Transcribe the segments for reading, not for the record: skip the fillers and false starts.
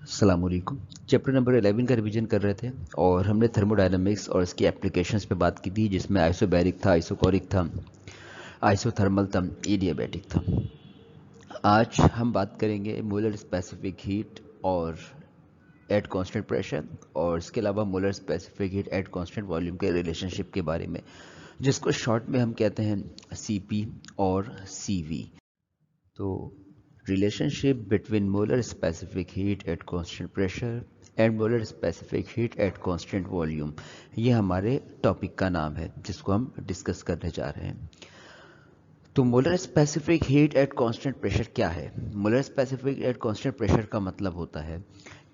अस्सलाम वालेकुम। Chapter number 11 का रिवीजन कर रहे थे और हमने थर्मोडायनामिक्स और इसकी एप्लीकेशंस पे बात की थी, जिसमें आइसोबैरिक था, आइसोकोरिक था, आइसोथर्मल था, एडियाबैटिक था। आज हम बात करेंगे मोलर स्पेसिफिक हीट और एट कांस्टेंट प्रेशर, और इसके अलावा molar specific heat at constant volume के रिलेशनशिप के बारे में, जिसको शॉर्ट में हम कहते हैं सीपी और सीवी। तो relationship between molar specific heat at constant pressure and molar specific heat at constant volume, ये हमारे टॉपिक का नाम है जिसको हम डिस्कस करने जा रहे हैं। तो molar specific heat at constant pressure क्या है? Molar specific eight constant pressure का मतलब होता है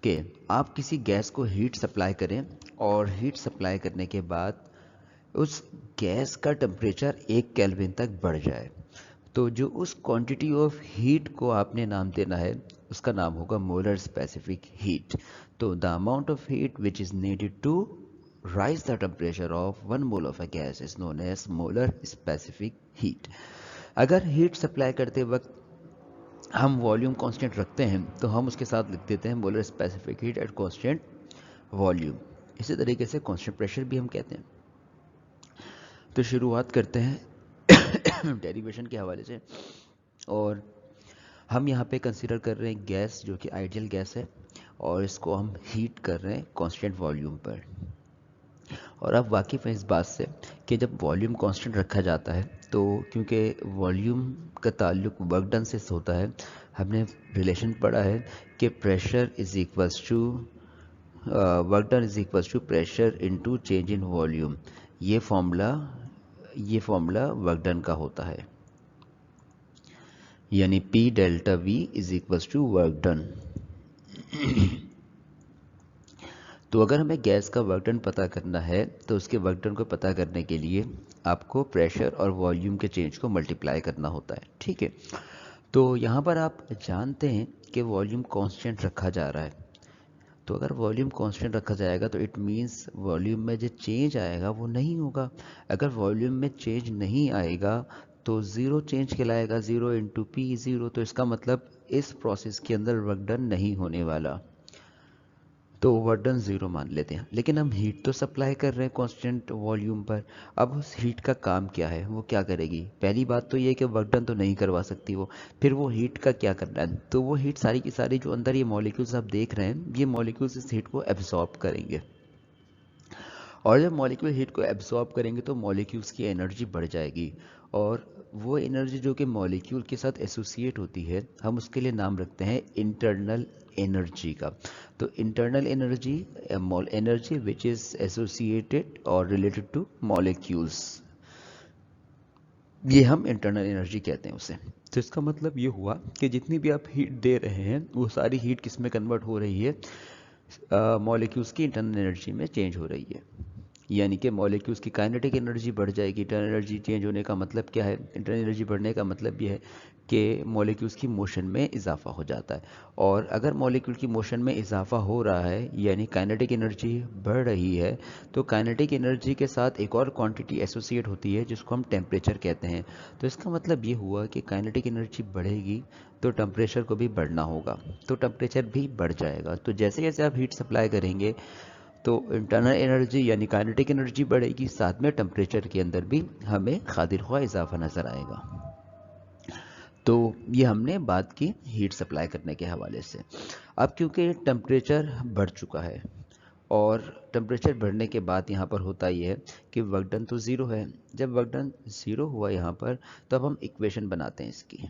कि आप किसी गैस को हीट सप्लाई करें और हीट सप्लाई करने के बाद उस गैस का टेम्परेचर 1 केल्विन तक बढ़ जाए, तो जो उस क्वांटिटी ऑफ हीट को आपने नाम देना है उसका नाम होगा मोलर स्पेसिफिक हीट। तो the amount of heat which is needed to raise the temperature of 1 mole of a gas is known as molar specific heat. अगर हीट सप्लाई करते वक्त हम वॉल्यूम कांस्टेंट रखते हैं तो हम उसके साथ लिख देते हैं molar specific heat at constant volume. इसी तरीके से कांस्टेंट प्रेशर भी हम कहते हैं। तो शुरुआत करते हैं डेरिवेशन के हवाले से। और हम यहाँ पे कंसीडर कर रहे हैं गैस जो कि आइडियल गैस है, और इसको हम हीट कर रहे हैं कांस्टेंट वॉल्यूम पर। और आप वाकिफ़ हैं इस बात से कि जब वॉल्यूम कांस्टेंट रखा जाता है तो क्योंकि वॉल्यूम का ताल्लुक वर्क डन से होता है, हमने रिलेशन पढ़ा है कि pressure is equals to work done is equals to pressure into change in volume. ये फॉर्मूला वर्क डन का होता है, यानी P delta V is equals to work done. तो अगर हमें गैस का वर्क डन पता करना है तो उसके वर्क डन को पता करने के लिए आपको प्रेशर और वॉल्यूम के चेंज को मल्टीप्लाई करना होता है, ठीक है। तो यहाँ पर आप जानते हैं कि वॉल्यूम कांस्टेंट रखा जा रहा है। तो अगर वॉल्यूम कांस्टेंट रखा जाएगा तो इट मीन्स वॉल्यूम में जो चेंज आएगा वो नहीं होगा। अगर वॉल्यूम में चेंज नहीं आएगा तो ज़ीरो चेंज कहलाएगा, 0 × P 0। तो इसका मतलब इस प्रोसेस के अंदर वर्क डन नहीं होने वाला, तो वर्क डन 0 मान लेते हैं। लेकिन हम हीट तो सप्लाई कर रहे हैं कांस्टेंट वॉल्यूम पर। अब उस हीट का काम क्या है, वो क्या करेगी? पहली बात तो ये है कि वर्क डन तो नहीं करवा सकती वो। फिर वो हीट का क्या करना है? तो वो हीट सारी की सारी जो अंदर ये मॉलिक्यूल्स आप देख रहे हैं, ये मॉलिक्यूल्स इस हीट को एब्जॉर्ब करेंगे। और जब मॉलिक्यूल हीट को एब्जॉर्ब करेंगे तो मॉलिक्यूल्स की एनर्जी बढ़ जाएगी, और वो एनर्जी जो कि मॉलिक्यूल के साथ एसोसिएट होती है, हम उसके लिए नाम रखते हैं इंटरनल एनर्जी का। तो internal energy, energy which is associated और रिलेटेड टू मॉलिक्यूल्स, ये हम इंटरनल एनर्जी कहते हैं उसे। तो इसका मतलब ये हुआ कि जितनी भी आप हीट दे रहे हैं वो सारी हीट किस में कन्वर्ट हो रही है? मॉलिक्यूल्स की इंटरनल एनर्जी में चेंज हो रही है। यानी कि मॉलिक्यूल्स की काइनेटिक एनर्जी बढ़ जाएगी। इंटरनल एनर्जी चेंज होने का मतलब क्या है? इंटरनल एनर्जी बढ़ने का मतलब ये है कि मॉलिक्यूल्स की मोशन में इजाफा हो जाता है। और अगर मॉलिक्यूल की मोशन में इजाफा हो रहा है यानी काइनेटिक एनर्जी बढ़ रही है, तो काइनेटिक एनर्जी के साथ एक और क्वांटिटी एसोसिएट होती है जिसको हम टेम्परेचर कहते हैं। तो इसका मतलब ये हुआ कि काइनेटिक एनर्जी बढ़ेगी तो टेम्परेचर को भी बढ़ना होगा, तो टेम्परेचर भी बढ़ जाएगा। तो जैसे जैसे आप हीट सप्लाई करेंगे तो इंटरनल एनर्जी यानी काइनेटिक एनर्जी बढ़ेगी, साथ में टेम्परेचर के अंदर भी हमें खातिर ख्वाह इजाफा नज़र आएगा। तो ये हमने बात की हीट सप्लाई करने के हवाले से। अब क्योंकि टेम्परेचर बढ़ चुका है, और टेम्परेचर बढ़ने के बाद यहाँ पर होता ये है कि वर्क डन तो ज़ीरो है। जब वर्क डन ज़ीरो हुआ यहाँ पर, तो अब हम इक्वेशन बनाते हैं इसकी।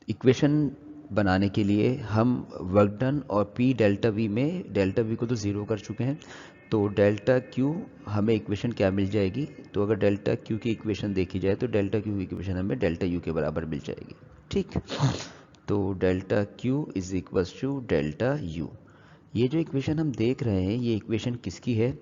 इक्वेशन बनाने के लिए हम वर्क डन और पी डेल्टा वी में डेल्टा वी को तो ज़ीरो कर चुके हैं, तो डेल्टा क्यू हमें इक्वेशन क्या मिल जाएगी? तो अगर डेल्टा क्यू की इक्वेशन देखी जाए तो डेल्टा क्यू की इक्वेशन हमें डेल्टा यू के बराबर मिल जाएगी, ठीक। तो delta Q is equals to delta U. ये जो इक्वेशन हम देख रहे हैं, ये इक्वेशन किसकी है?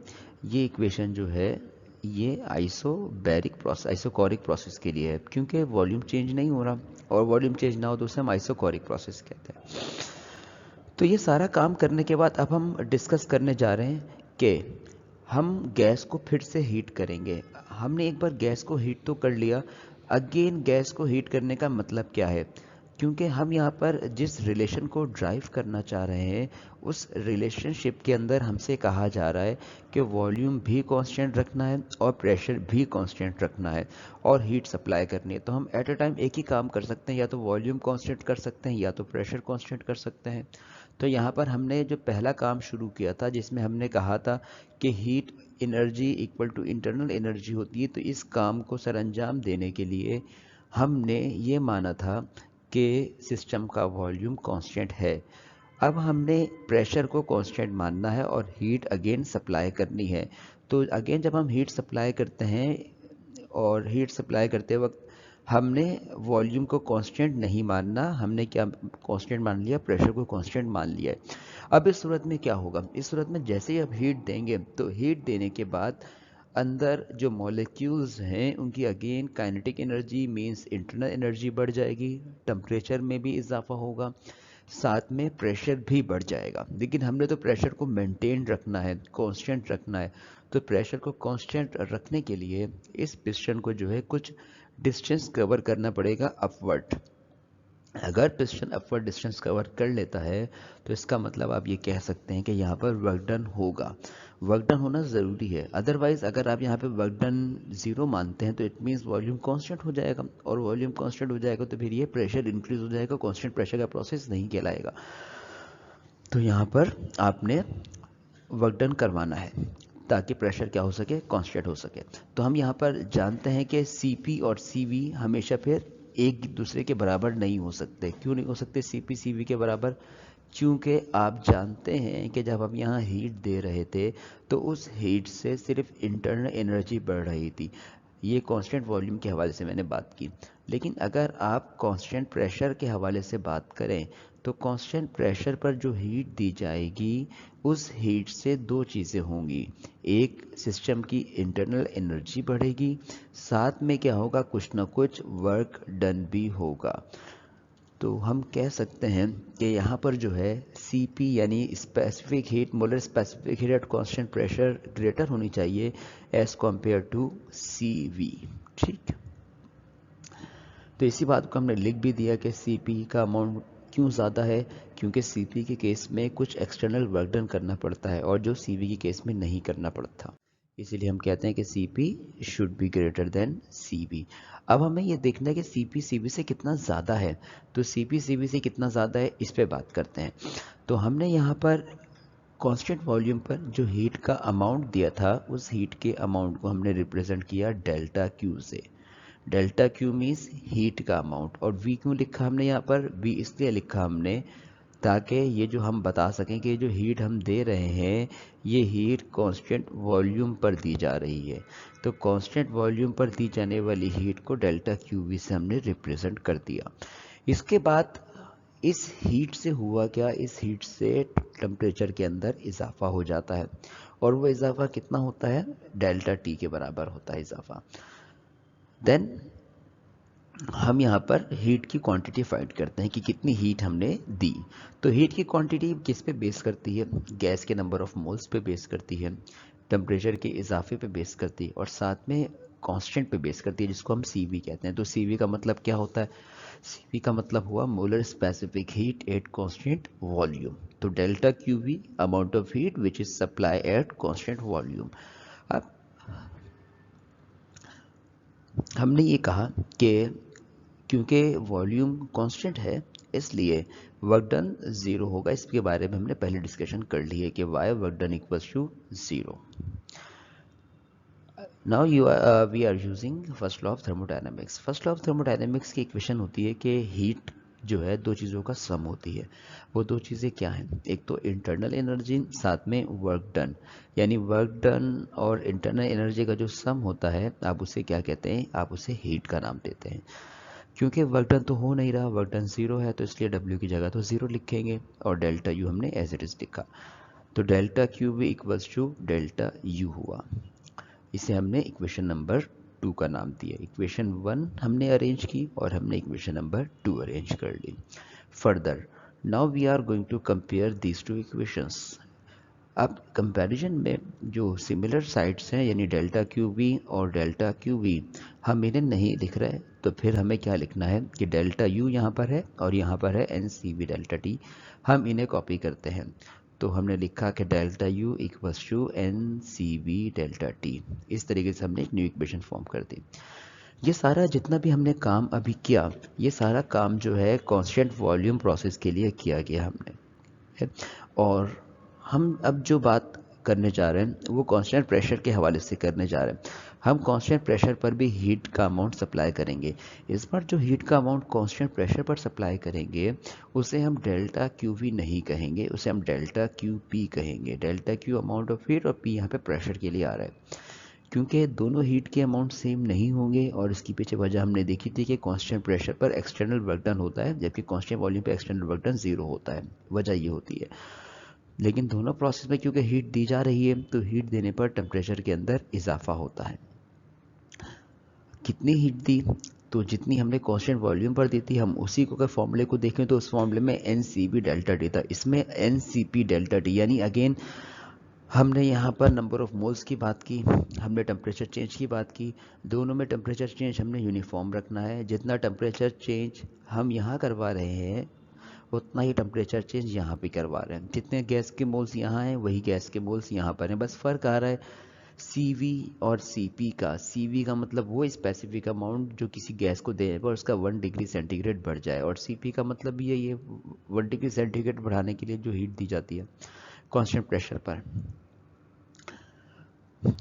ये इक्वेशन जो है ये आइसोबैरिक प्रोसेस, आइसोकोरिक प्रोसेस के लिए है, क्योंकि वॉल्यूम चेंज नहीं हो रहा, और वॉल्यूम चेंज ना हो तो उसे हम आइसोकोरिक प्रोसेस कहते हैं। तो ये सारा काम करने के बाद अब हम डिस्कस करने जा रहे हैं कि हम गैस को फिर से हीट करेंगे। हमने एक बार गैस को हीट तो कर लिया, अगेन गैस को हीट करने का मतलब क्या है? क्योंकि हम यहाँ पर जिस रिलेशन को ड्राइव करना चाह रहे हैं उस रिलेशनशिप के अंदर हमसे कहा जा रहा है कि वॉल्यूम भी कांस्टेंट रखना है और प्रेशर भी कांस्टेंट रखना है और हीट सप्लाई करनी है। तो हम एट अ टाइम एक ही काम कर सकते हैं, या तो वॉल्यूम कांस्टेंट कर सकते हैं या तो प्रेशर कांस्टेंट कर सकते हैं। तो यहाँ पर हमने जो पहला काम शुरू किया था जिसमें हमने कहा था कि heat energy equal to internal energy होती है, तो इस काम को सरअंजाम देने के लिए हमने ये माना था कि सिस्टम का वॉल्यूम कांस्टेंट है। अब हमने प्रेशर को कांस्टेंट मानना है और हीट अगेन सप्लाई करनी है। तो अगेन जब हम हीट सप्लाई करते हैं और हीट सप्लाई करते वक्त हमने वॉल्यूम को कांस्टेंट नहीं मानना, हमने क्या कांस्टेंट मान लिया, प्रेशर को कांस्टेंट मान लिया है। अब इस सूरत में क्या होगा, इस सूरत में जैसे ही अब हीट देंगे तो हीट देने के बाद अंदर जो मॉलिक्यूल्स हैं उनकी again kinetic energy means internal energy बढ़ जाएगी, टेम्परेचर में भी इजाफा होगा, साथ में प्रेशर भी बढ़ जाएगा। लेकिन हमने तो प्रेशर को मेंटेन रखना है, कांस्टेंट रखना है। तो प्रेशर को कांस्टेंट रखने के लिए इस पिस्टन को जो है कुछ डिस्टेंस कवर करना पड़ेगा अपवर्ड। अगर पिस्टन अपवर्ड डिस्टेंस कवर कर लेता है तो इसका मतलब आप ये कह सकते हैं कि यहाँ पर वर्क डन होगा। वर्क डन होना ज़रूरी है, अदरवाइज अगर आप यहाँ पे वर्क डन ज़ीरो मानते हैं तो इट मीन्स वॉल्यूम कांस्टेंट हो जाएगा, और वॉल्यूम कांस्टेंट हो जाएगा तो फिर ये प्रेशर इंक्रीज हो जाएगा, कांस्टेंट प्रेशर का प्रोसेस नहीं कहलाएगा। तो यहाँ पर आपने वर्क डन करवाना है ताकि प्रेशर क्या हो सके, कांस्टेंट हो सके। तो हम यहाँ पर जानते हैं कि Cp और Cv हमेशा फिर एक दूसरे के बराबर नहीं हो सकते। क्यों नहीं हो सकते Cp Cv के बराबर? क्योंकि आप जानते हैं कि जब हम यहाँ हीट दे रहे थे तो उस हीट से सिर्फ इंटरनल एनर्जी बढ़ रही थी। ये कांस्टेंट वॉल्यूम के हवाले से मैंने बात की। लेकिन अगर आप कांस्टेंट प्रेशर के हवाले से बात करें तो कांस्टेंट प्रेशर पर जो हीट दी जाएगी उस हीट से दो चीज़ें होंगी। एक, सिस्टम की इंटरनल एनर्जी बढ़ेगी, साथ में क्या होगा, कुछ ना कुछ वर्क डन भी होगा। तो हम कह सकते हैं कि यहाँ पर जो है Cp यानी specific heat, molar specific heat at constant pressure greater होनी चाहिए एज कंपेयर टू Cv। ठीक, तो इसी बात को हमने लिख भी दिया कि Cp का अमाउंट क्यों ज़्यादा है, क्योंकि Cp के केस में कुछ एक्सटर्नल वर्क डन करना पड़ता है और जो Cv के केस में नहीं करना पड़ता। इसीलिए हम कहते हैं कि Cp should be greater than Cv। अब हमें ये देखना है कि Cp Cv से कितना ज़्यादा है। तो Cp Cv से कितना ज़्यादा है इस पे बात करते हैं। तो हमने यहाँ पर कांस्टेंट वॉल्यूम पर जो हीट का अमाउंट दिया था उस हीट के अमाउंट को हमने रिप्रेजेंट किया डेल्टा क्यू से। डेल्टा क्यू मीन्स हीट का अमाउंट। और V क्यों लिखा हमने यहाँ पर? V इसलिए लिखा हमने ताकि ये जो हम बता सकें कि जो हीट हम दे रहे हैं ये हीट कांस्टेंट वॉल्यूम पर दी जा रही है। तो कांस्टेंट वॉल्यूम पर दी जाने वाली हीट को डेल्टा क्यू वी से हमने रिप्रेजेंट कर दिया। इसके बाद इस हीट से हुआ क्या, इस हीट से टेम्परेचर के अंदर इजाफा हो जाता है, और वो इजाफा कितना होता है, डेल्टा टी के बराबर होता है इजाफा। देन हम यहाँ पर हीट की क्वांटिटी फाइंड करते हैं कि कितनी हीट हमने दी। तो हीट की क्वांटिटी किस पे बेस करती है? गैस के नंबर ऑफ मोल्स पे बेस करती है, टेम्परेचर के इजाफे पे बेस करती है, और साथ में कांस्टेंट पे बेस करती है जिसको हम Cv कहते हैं। तो Cv का मतलब क्या होता है? Cv का मतलब हुआ molar specific heat at constant volume. तो delta Qv amount of heat which is supply at constant volume. अब हमने ये कहा कि क्योंकि वॉल्यूम कांस्टेंट है इसलिए वर्क डन ज़ीरो होगा। इसके बारे में हमने पहले डिस्कशन कर ली है कि why work done equals to zero. Now we are using first law of thermodynamics. First law of thermodynamics की इक्वेशन होती है कि हीट जो है दो चीज़ों का सम होती है। वो दो चीज़ें क्या हैं? एक तो इंटरनल एनर्जी, साथ में वर्क डन। यानी वर्क डन और इंटरनल एनर्जी का जो सम होता है आप उसे क्या कहते हैं? आप उसे हीट का नाम देते हैं। क्योंकि वर्क डन तो हो नहीं रहा, वर्क डन ज़ीरो है, तो इसलिए W की जगह तो ज़ीरो लिखेंगे और डेल्टा U हमने एज इट इज़ लिखा। तो डेल्टा क्यू भी इक्वल्स टू डेल्टा U हुआ। इसे हमने इक्वेशन नंबर 2 का नाम दिया। इक्वेशन 1 हमने अरेंज की और हमने इक्वेशन नंबर 2 अरेंज कर ली। Further now we are going to compare these two equations. अब कंपैरिजन में जो सिमिलर साइड्स हैं यानी डेल्टा क्यू वी और डेल्टा क्यू वी हम इन्हें नहीं लिख रहे, तो फिर हमें क्या लिखना है कि डेल्टा यू यहाँ पर है और यहाँ पर है N C V delta T. हम इन्हें कॉपी करते हैं, तो हमने लिखा कि delta U equals to N C V delta T. इस तरीके से हमने एक न्यू इक्वेशन फॉर्म कर दी। ये सारा जितना भी हमने काम अभी किया, ये सारा काम जो है कांस्टेंट वॉल्यूम प्रोसेस के लिए किया गया हमने है। और हम अब जो बात करने जा रहे हैं वो कांस्टेंट प्रेशर के हवाले से करने जा रहे हैं। हम कांस्टेंट प्रेशर पर भी हीट का अमाउंट सप्लाई करेंगे। इस बार जो हीट का अमाउंट कांस्टेंट प्रेशर पर सप्लाई करेंगे उसे हम डेल्टा क्यू वी नहीं कहेंगे, उसे हम डेल्टा क्यू पी कहेंगे। Delta Q amount of heat और पी यहाँ पे प्रेशर के लिए आ रहा है, क्योंकि दोनों हीट के अमाउंट सेम नहीं होंगे। और इसकी पीछे वजह हमने देखी थी कि कांस्टेंट प्रेशर पर एक्सटर्नल वर्क डन होता है जबकि कांस्टेंट वॉल्यूम पे एक्सटर्नल वर्क डन 0 होता है। वजह ये होती है। लेकिन दोनों प्रोसेस में क्योंकि हीट दी जा रही है तो हीट देने पर टेम्परेचर के अंदर इजाफा होता है। कितनी हीट दी, तो जितनी हमने कांस्टेंट वॉल्यूम पर दी थी हम उसी को अगर फॉर्मूले को देखें तो उस फॉर्मूले में N C B delta T था। इसमें N C P delta T यानी अगेन हमने यहाँ पर नंबर ऑफ मोल्स की बात की, हमने टेम्परेचर चेंज की बात की। दोनों में टेम्परेचर चेंज हमने यूनिफॉर्म रखना है। जितना टेम्परेचर चेंज हम यहाँ करवा रहे हैं उतना ही टेम्परेचर चेंज यहाँ भी करवा रहे हैं। जितने गैस के मोल्स यहाँ हैं वही गैस के मोल्स यहाँ पर हैं, बस फ़र्क आ रहा है CV और CP का। CV का मतलब वो स्पेसिफिक अमाउंट जो किसी गैस को देने पर उसका 1 डिग्री सेंटीग्रेड बढ़ जाए, और CP का मतलब भी ये 1 डिग्री सेंटीग्रेड बढ़ाने के लिए जो हीट दी जाती है कांस्टेंट प्रेशर पर।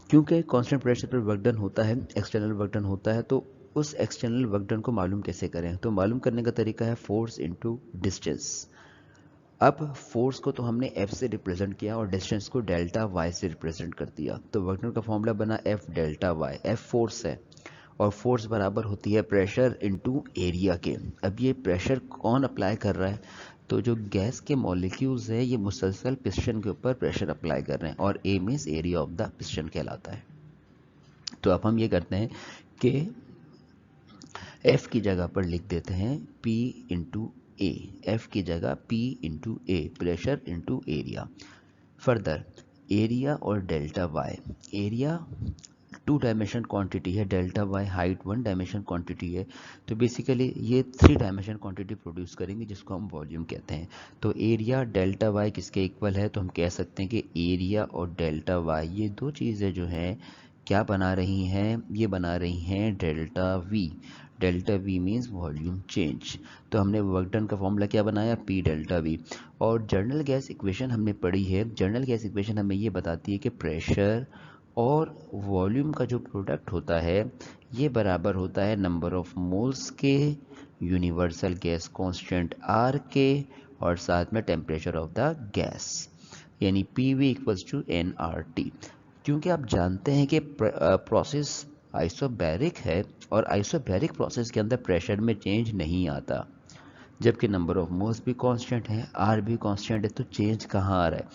क्योंकि कांस्टेंट प्रेशर पर वर्क डन होता है, एक्सटर्नल वर्क डन होता है, तो उस एक्सटर्नल वर्क डन को मालूम कैसे करें, तो मालूम करने का तरीका है फोर्स इनटू डिस्टेंस। अब फोर्स को तो हमने F से रिप्रेजेंट किया और डिस्टेंस को डेल्टा Y से रिप्रेजेंट कर दिया, तो वर्क डन का फॉर्मूला बना F delta Y। F force है और फोर्स बराबर होती है प्रेशर इनटू एरिया के। अब ये प्रेशर कौन अप्लाई कर रहा है, तो जो गैस के मॉलिक्यूल्स हैं ये मुसलसल पिस्टन के ऊपर प्रेशर अप्लाई कर रहे हैं, और A means area of the piston कहलाता है। तो अब हम ये करते हैं कि F की जगह पर लिख देते हैं P इंटू ए। F की जगह P into A, pressure into area. Further area और delta Y। Area 2 dimension quantity है, delta Y height 1 dimension quantity है, तो बेसिकली ये 3 डायमेंशन क्वांटिटी प्रोड्यूस करेंगे जिसको हम वॉल्यूम कहते हैं। तो एरिया डेल्टा Y किसके इक्वल है, तो हम कह सकते हैं कि एरिया और डेल्टा Y ये दो चीज़ें जो हैं क्या बना रही हैं, ये बना रही हैं delta V। Delta V means volume change. तो हमने वर्क डन का फॉर्मूला क्या बनाया, P डेल्टा V। और जर्नल गैस इक्वेशन हमने पढ़ी है। जर्नल गैस इक्वेशन हमें ये बताती है कि प्रेशर और वॉल्यूम का जो प्रोडक्ट होता है ये बराबर होता है नंबर ऑफ मोल्स के, यूनिवर्सल गैस कांस्टेंट R के, और साथ में टेम्परेचर ऑफ द गैस, यानी PV इक्वल्स टू nRT। क्योंकि आप जानते हैं कि प्रोसेस आइसोबैरिक है और आइसोबैरिक प्रोसेस के अंदर प्रेशर में चेंज नहीं आता, जबकि नंबर ऑफ मोल्स भी कांस्टेंट है, R भी कांस्टेंट है, तो चेंज कहाँ आ रहा है,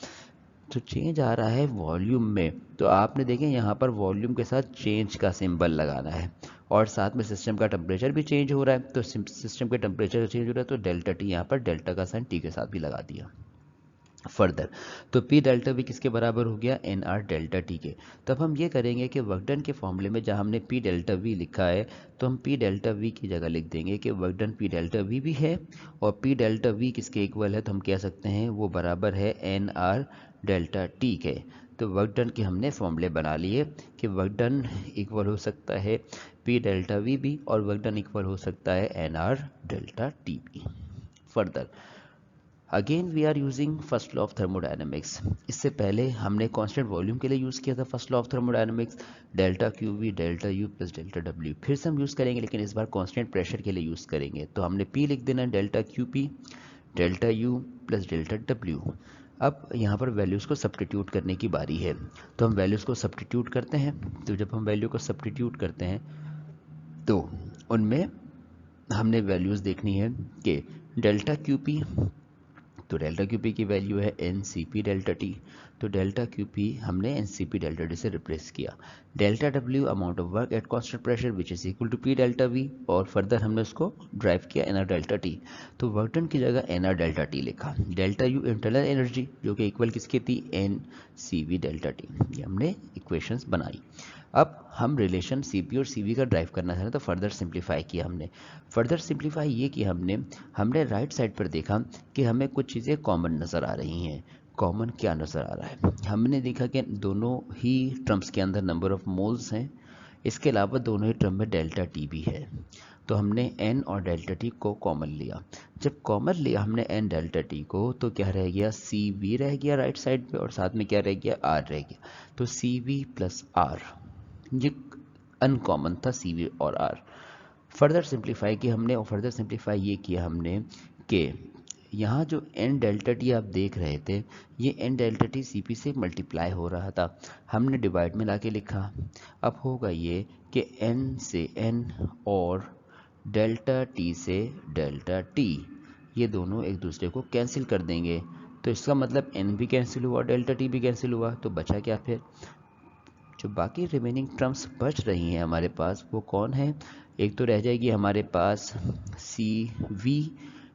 तो चेंज आ रहा है वॉल्यूम में। तो आपने देखें यहाँ पर वॉल्यूम के साथ चेंज का सिंबल लगाना है, और साथ में सिस्टम का टेम्परेचर भी चेंज हो रहा है, तो सिस्टम के टेम्परेचर चेंज हो रहा है तो डेल्टा टी यहाँ पर डेल्टा का साइन टी के साथ भी लगा दिया। फर्दर तो P डेल्टा V किसके बराबर हो गया, NR डेल्टा टी के। तब हम ये करेंगे कि वर्क डन के फॉर्मूले में जहाँ हमने P डेल्टा V लिखा है तो हम P डेल्टा V की जगह लिख देंगे कि work done P delta V भी है, और P डेल्टा V किसके इक्वल है, तो हम कह सकते हैं वो बराबर है NR डेल्टा टी के। तो वर्क डन के हमने फॉर्मूले बना लिए कि वर्क डन इक्वल हो सकता है P डेल्टा V भी, और वर्क डन इक्वल हो सकता है NR डेल्टा टी भी। Further again we are using first law of thermodynamics. इससे पहले हमने कांस्टेंट वॉल्यूम के लिए यूज़ किया था first law of thermodynamics, delta Q we delta U plus delta W. फिर से हम यूज़ करेंगे लेकिन इस बार कांस्टेंट प्रेशर के लिए यूज़ करेंगे, तो हमने P लिख देना delta Q P delta U plus delta W. अब यहाँ पर वैल्यूज़ को सब्स्टिट्यूट करने की बारी है, तो हम वैल्यूज़ को सब्स्टिट्यूट करते हैं। तो जब हम वैल्यू को सब्स्टिट्यूट करते हैं तो उनमें हमने वैल्यूज़ देखनी है कि डेल्टा क्यू पी तो डेल्टा क्यू पी की वैल्यू है N C P delta T. तो डेल्टा क्यू पी हमने N C P delta T से रिप्लेस किया। Delta W amount of work at constant pressure which is equal to P delta V, और further हमने उसको derive किया N R delta T. तो work done की जगह एन आर डेल्टा टी लिखा। डेल्टा यू इंटरनल एनर्जी जो कि इक्वल किसकी थी, N C V delta T. ये हमने इक्वेशंस बनाई। अब हम रिलेशन सी पी और सी वी का ड्राइव करना चाह रहे तो फर्दर सिंप्लीफाई किया हमने। फर्दर सिंप्लीफाई ये कि हमने राइट साइड पर देखा कि हमें कुछ चीज़ें कॉमन नज़र आ रही हैं। कॉमन क्या नज़र आ रहा है, हमने देखा कि दोनों ही टर्म्स के अंदर नंबर ऑफ मोल्स हैं। इसके अलावा दोनों ही टर्म में डेल्टा टी भी है। तो हमने n और डेल्टा टी को कॉमन लिया। जब कॉमन लिया हमने n डेल्टा टी को, तो क्या रह गया, सी वी रह गया राइट साइड पे, और साथ में क्या रह गया, r रह गया। तो सी वी प्लस r, ये अनकॉमन था सी वी और r। फर्दर सिंप्लीफाई किया हमने, और फर्दर सिंप्लीफाई ये किया हमने कि यहाँ जो n डेल्टा टी आप देख रहे थे, ये n delta T C P से मल्टीप्लाई हो रहा था, हमने डिवाइड में लाके लिखा। अब होगा ये कि n से n और डेल्टा टी से डेल्टा टी, ये दोनों एक दूसरे को कैंसिल कर देंगे। तो इसका मतलब n भी कैंसिल हुआ, डेल्टा टी भी कैंसिल हुआ, तो बचा क्या फिर, जो बाकी रिमेनिंग टर्म्स बच रही हैं हमारे पास वो कौन है। एक तो रह जाएगी हमारे पास सी वी,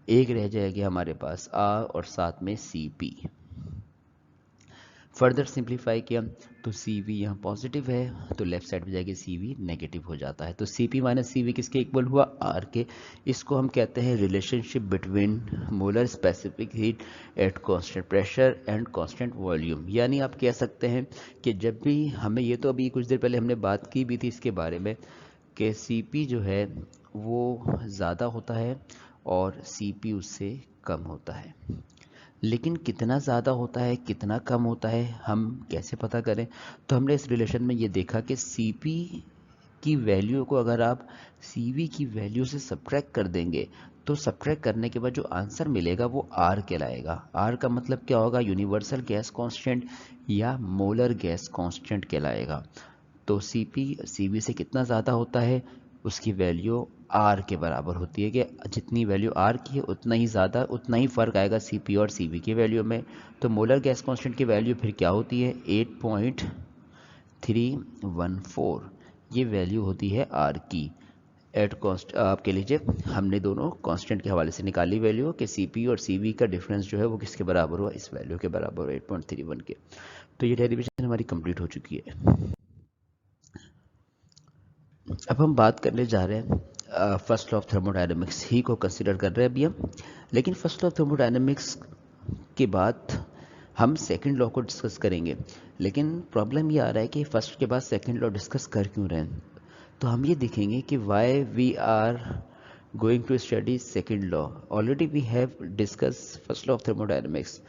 एक रह जाएगी हमारे पास आर, और साथ में सी पी। फर्दर सिंप्लीफाई किया तो सी वी यहाँ पॉजिटिव है, तो लेफ्ट साइड में जाके सी वी नेगेटिव हो जाता है। तो C P minus C V किसके इक्वल हुआ, आर के। इसको हम कहते हैं relationship between molar specific heat at constant pressure and constant volume. यानी आप कह सकते हैं कि जब भी हमें, ये तो अभी कुछ देर पहले हमने बात की भी थी इसके बारे में, कि सी पी जो है वो ज़्यादा होता है और सी पी उससे कम होता है। लेकिन कितना ज़्यादा होता है कितना कम होता है हम कैसे पता करें। तो हमने इस रिलेशन में ये देखा कि Cp की वैल्यू को अगर आप Cv की वैल्यू से सब्ट्रैक्ट कर देंगे, तो सब्ट्रैक्ट करने के बाद जो आंसर मिलेगा वो R कहलाएगा। R का मतलब क्या होगा, यूनिवर्सल गैस कांस्टेंट या मोलर गैस कांस्टेंट कहलाएगा। तो Cp Cv से कितना ज़्यादा होता है, उसकी वैल्यू R के बराबर होती है, कि जितनी वैल्यू R की है उतना ही ज़्यादा, उतना ही फ़र्क आएगा Cp और Cv की वैल्यू में। तो मोलर गैस कांस्टेंट की वैल्यू फिर क्या होती है, 8.314, ये वैल्यू होती है R की। एट कॉन्स्ट आप कह लीजिए, हमने दोनों कांस्टेंट के हवाले से निकाली वैल्यू कि Cp और Cv का डिफरेंस जो है वो किसके बराबर हुआ, इस वैल्यू के बराबर, 8.31 के। तो ये डेरिवेशन हमारी कंप्लीट हो चुकी है। अब हम बात करने जा रहे हैं फर्स्ट लॉ ऑफ थर्मोडायनेमिक्स ही को कंसिडर कर रहे हैं अभी हम। लेकिन फर्स्ट लॉ ऑफ थर्मोडायनेमिक्स के बाद हम सेकंड लॉ को डिस्कस करेंगे। लेकिन प्रॉब्लम ये आ रहा है कि फर्स्ट के बाद सेकंड लॉ डिस्कस कर क्यों रहे हैं। तो हम ये देखेंगे कि why we are going to study second law. Already we have discuss first law of thermodynamics.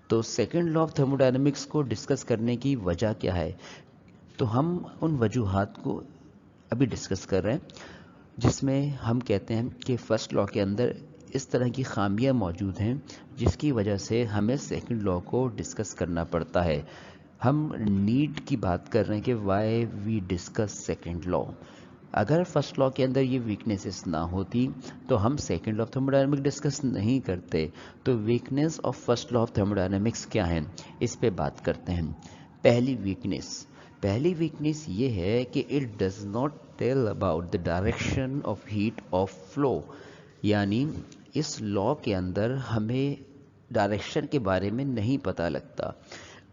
तो सेकंड लॉ ऑफ थर्मोडायनेमिक्स को डिस्कस करने की वजह क्या है, तो हम उन वजूहात को अभी डिस्कस कर रहे हैं, जिसमें हम कहते हैं कि फर्स्ट लॉ के अंदर इस तरह की खामियां मौजूद हैं जिसकी वजह से हमें सेकंड लॉ को डिस्कस करना पड़ता है। हम नीड की बात कर रहे हैं कि why we discuss second law. अगर फर्स्ट लॉ के अंदर ये वीकनेसेस ना होती तो हम second law of thermodynamics discuss नहीं करते। तो weakness of first law of thermodynamics क्या है, इस पे बात करते हैं। पहली वीकनेस ये है कि it does not tell about the direction of heat of flow. यानी इस लॉ के अंदर हमें डायरेक्शन के बारे में नहीं पता लगता।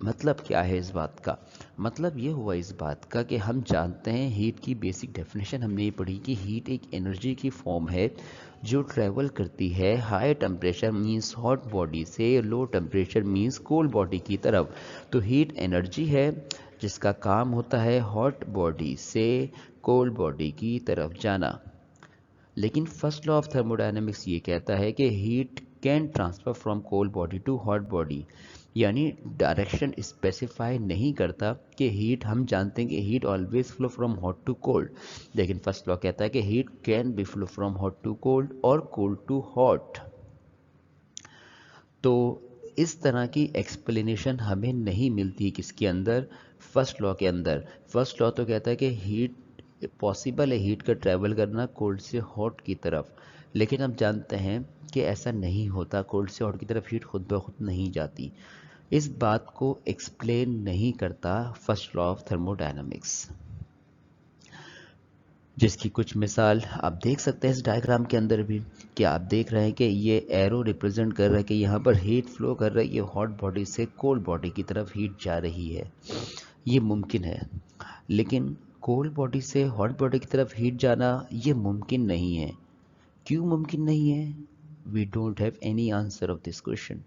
मतलब क्या है इस बात का, मतलब ये हुआ इस बात का कि हम जानते हैं हीट की बेसिक डेफिनेशन हमने ये पढ़ी कि हीट एक एनर्जी की फॉर्म है जो ट्रेवल करती है high temperature means hot body से low temperature means cold body की तरफ। तो हीट एनर्जी है जिसका काम होता है हॉट बॉडी से कोल्ड बॉडी की तरफ जाना। लेकिन फर्स्ट लॉ ऑफ थर्मोडायनेमिक्स ये कहता है कि heat can transfer from cold body to hot body. यानी डायरेक्शन स्पेसिफाई नहीं करता कि हीट, हम जानते हैं कि heat always flow from hot to cold, लेकिन फर्स्ट लॉ कहता है कि heat can be flow from hot to cold और कोल्ड टू हॉट। तो इस तरह की एक्सप्लेनेशन हमें नहीं मिलती किसके अंदर, फर्स्ट लॉ के अंदर। फर्स्ट लॉ तो कहता है कि हीट पॉसिबल है हीट का ट्रैवल करना कोल्ड से हॉट की तरफ, लेकिन हम जानते हैं कि ऐसा नहीं होता, कोल्ड से हॉट की तरफ हीट खुद ब खुद नहीं जाती। इस बात को एक्सप्लेन नहीं करता फर्स्ट लॉ ऑफ थर्मोडायनामिक्स, जिसकी कुछ मिसाल आप देख सकते हैं इस डायग्राम के अंदर भी, कि आप देख रहे हैं कि ये एरो रिप्रेजेंट कर रहा है कि यहाँ पर हीट फ्लो कर रहा है, ये हॉट बॉडी से कोल्ड बॉडी की तरफ हीट जा रही है। ये मुमकिन है, लेकिन कोल्ड बॉडी से हॉट बॉडी की तरफ हीट जाना ये मुमकिन नहीं है। क्यों मुमकिन नहीं है? We don't have any answer of this question,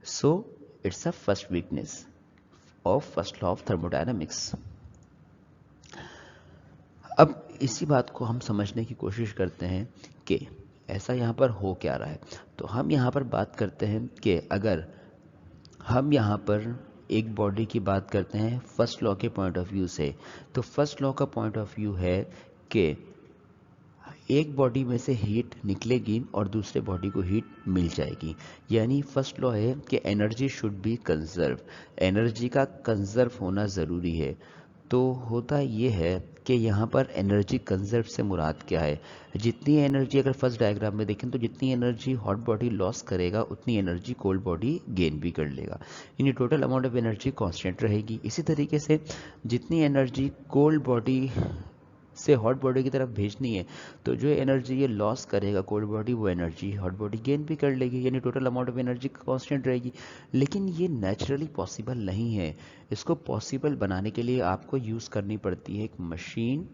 so it's a first weakness of first law of thermodynamics. अब इसी बात को हम समझने की कोशिश करते हैं कि ऐसा यहाँ पर हो क्या रहा है। तो हम यहाँ पर बात करते हैं कि अगर हम यहाँ पर एक बॉडी की बात करते हैं फर्स्ट लॉ के पॉइंट ऑफ व्यू से, तो फर्स्ट लॉ का पॉइंट ऑफ व्यू है कि एक बॉडी में से हीट निकलेगी और दूसरे बॉडी को हीट मिल जाएगी। यानी फर्स्ट लॉ है कि energy should be conserve, energy का कंजर्व होना ज़रूरी है। तो होता ये है कि यहाँ पर एनर्जी कंजर्व से मुराद क्या है? जितनी एनर्जी, अगर फर्स्ट डायग्राम में देखें तो जितनी एनर्जी हॉट बॉडी लॉस करेगा उतनी एनर्जी कोल्ड बॉडी गेन भी कर लेगा, यानी total amount of energy constant रहेगी। इसी तरीके से जितनी एनर्जी कोल्ड बॉडी से हॉट बॉडी की तरफ भेजनी है, तो जो एनर्जी ये लॉस करेगा कोल्ड बॉडी, वो एनर्जी हॉट बॉडी गेन भी कर लेगी, यानी total amount of energy constant रहेगी। लेकिन ये नेचुरली पॉसिबल नहीं है। इसको पॉसिबल बनाने के लिए आपको यूज़ करनी पड़ती है एक मशीन,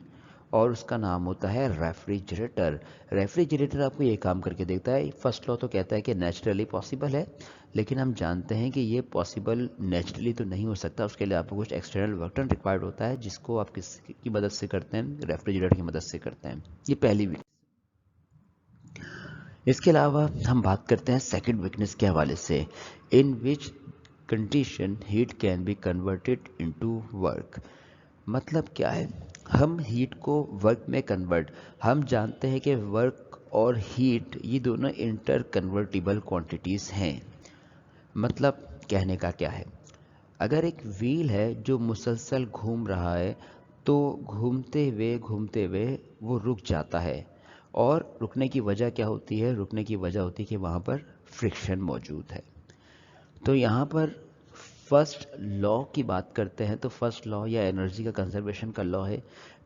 और उसका नाम होता है रेफ्रिजरेटर। रेफ्रिजरेटर आपको ये काम करके देखता है। फर्स्ट लॉ तो कहता है कि नेचुरली पॉसिबल है, लेकिन हम जानते हैं कि ये पॉसिबल नेचुरली तो नहीं हो सकता। उसके लिए आपको कुछ एक्सटर्नल वर्क डन रिक्वायर्ड होता है, जिसको आप किसकी मदद से करते हैं? रेफ्रिजरेटर की मदद से करते हैं। ये पहली वीक। इसके अलावा हम बात करते हैं सेकंड वीकनेस के हवाले से, in which condition heat can be converted into work. मतलब क्या है? हम हीट को वर्क में कन्वर्ट, हम जानते हैं कि वर्क और हीट ये दोनों इंटर कन्वर्टिबल क्वांटिटीज़ हैं। मतलब कहने का क्या है? अगर एक व्हील है जो मुसलसल घूम रहा है, तो घूमते हुए वो रुक जाता है, और रुकने की वजह क्या होती है? रुकने की वजह होती है कि वहाँ पर फ्रिक्शन मौजूद है। तो यहाँ पर फर्स्ट लॉ की बात करते हैं, तो फर्स्ट लॉ या एनर्जी का कंजर्वेशन का लॉ है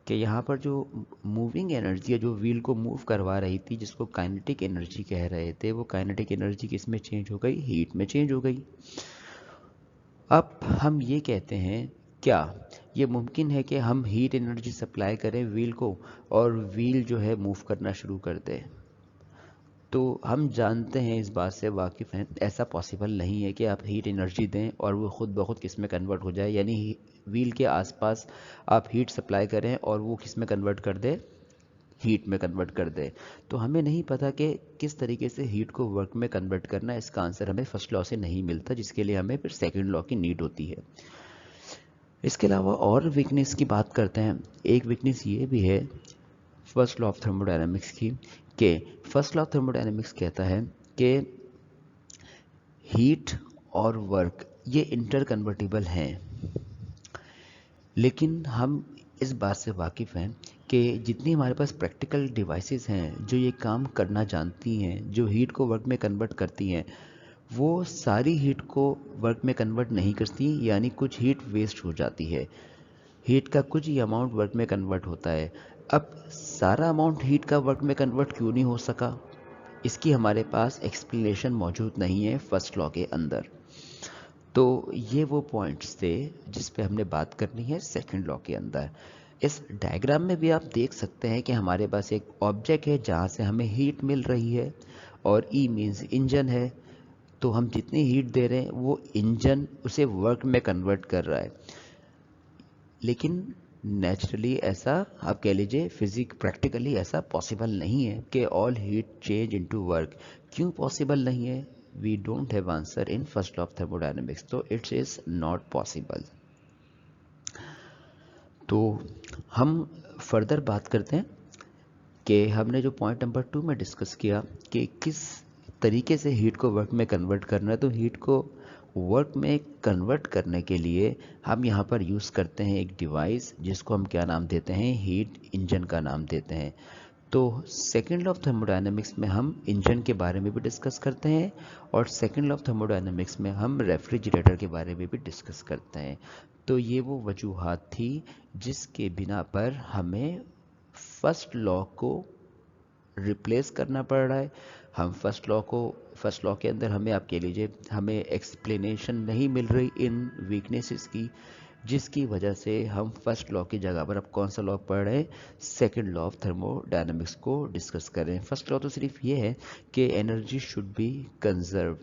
कि यहाँ पर जो मूविंग एनर्जी है, जो व्हील को मूव करवा रही थी, जिसको काइनेटिक एनर्जी कह रहे थे, वो काइनेटिक एनर्जी किस में चेंज हो गई? हीट में चेंज हो गई। अब हम ये कहते हैं, क्या ये मुमकिन है कि हम हीट एनर्जी सप्लाई करें व्हील को और व्हील जो है मूव करना शुरू कर दे? तो हम जानते हैं, इस बात से वाकिफ़ हैं, ऐसा पॉसिबल नहीं है कि आप हीट एनर्जी दें और वो खुद ब खुद किस में कन्वर्ट हो जाए, यानी व्हील के आसपास आप हीट सप्लाई करें और वो किस में कन्वर्ट कर दे? हीट में कन्वर्ट कर दे। तो हमें नहीं पता कि किस तरीके से हीट को वर्क में कन्वर्ट करना है। इसका आंसर हमें फर्स्ट लॉ से नहीं मिलता, जिसके लिए हमें फिर सेकेंड लॉ की नीड होती है। इसके अलावा और वीकनेस की बात करते हैं। एक वीकनेस ये भी है फर्स्ट लॉ ऑफ थर्मोडायनामिक्स की, कि फर्स्ट लॉ ऑफ थर्मोडायनामिक्स कहता है कि हीट और वर्क ये इंटर कन्वर्टिबल हैं। लेकिन हम इस बात से वाकिफ़ हैं कि जितनी हमारे पास प्रैक्टिकल डिवाइसेस हैं जो ये काम करना जानती हैं, जो हीट को वर्क में कन्वर्ट करती हैं, वो सारी हीट को वर्क में कन्वर्ट नहीं करती, यानी कुछ हीट वेस्ट हो जाती है। हीट का कुछ ही अमाउंट वर्क में कन्वर्ट होता है। अब सारा अमाउंट हीट का वर्क में कन्वर्ट क्यों नहीं हो सका? इसकी हमारे पास एक्सप्लेनेशन मौजूद नहीं है फर्स्ट लॉ के अंदर। तो ये वो पॉइंट्स थे जिस पे हमने बात करनी है सेकंड लॉ के अंदर। इस डायग्राम में भी आप देख सकते हैं कि हमारे पास एक ऑब्जेक्ट है जहाँ से हमें हीट मिल रही है, और ई मीन्स इंजन है। तो हम जितनी हीट दे रहे हैं वो इंजन उसे वर्क में कन्वर्ट कर रहा है। लेकिन नेचुरली ऐसा, आप कह लीजिए प्रैक्टिकली ऐसा पॉसिबल नहीं है कि all heat change into work. क्यों पॉसिबल नहीं है? We don't have answer in first law of thermodynamics, तो इट्स इज नॉट पॉसिबल। तो हम फर्दर बात करते हैं कि हमने जो पॉइंट नंबर 2 में डिस्कस किया कि किस तरीके से हीट को वर्क में कन्वर्ट करना है। तो हीट को वर्क में कन्वर्ट करने के लिए हम यहाँ पर यूज़ करते हैं एक डिवाइस, जिसको हम क्या नाम देते हैं? हीट इंजन का नाम देते हैं। तो सेकेंड लॉ ऑफ थर्मोडायनेमिक्स में हम इंजन के बारे में भी डिस्कस करते हैं और सेकेंड लॉ ऑफ थर्मोडायनेमिक्स में हम रेफ्रिजरेटर के बारे में भी डिस्कस करते हैं। तो ये वो वजूहात थी जिसके बिना पर हमें फर्स्ट लॉ को रिप्लेस करना पड़ रहा है। हम फर्स्ट लॉ के अंदर हमें, आप कह लीजिए, हमें एक्सप्लेनेशन नहीं मिल रही इन वीकनेसेस की, जिसकी वजह से हम फर्स्ट लॉ की जगह पर अब कौन सा लॉ पढ़ रहे हैं, सेकंड लॉ ऑफ थर्मोडायनामिक्स को डिस्कस कर रहे हैं। फर्स्ट लॉ तो सिर्फ ये है कि एनर्जी शुड बी कंजर्व।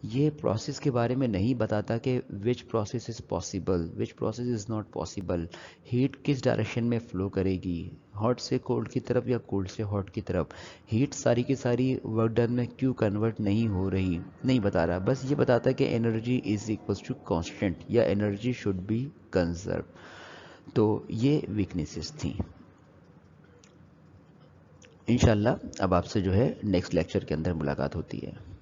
ये प्रोसेस के बारे में नहीं बताता कि which process is possible, which process is not possible, heat किस डायरेक्शन में फ़्लो करेगी, हॉट से कोल्ड की तरफ या कोल्ड से हॉट की तरफ, हीट सारी की सारी वर्क डन में क्यों कन्वर्ट नहीं हो रही, नहीं बता रहा। बस ये बताता है कि energy is equals to constant या एनर्जी शुड बी कंजर्व। तो ये वीकनेसेस थी। इंशाल्लाह अब आपसे जो है नेक्स्ट लेक्चर के अंदर मुलाकात होती है।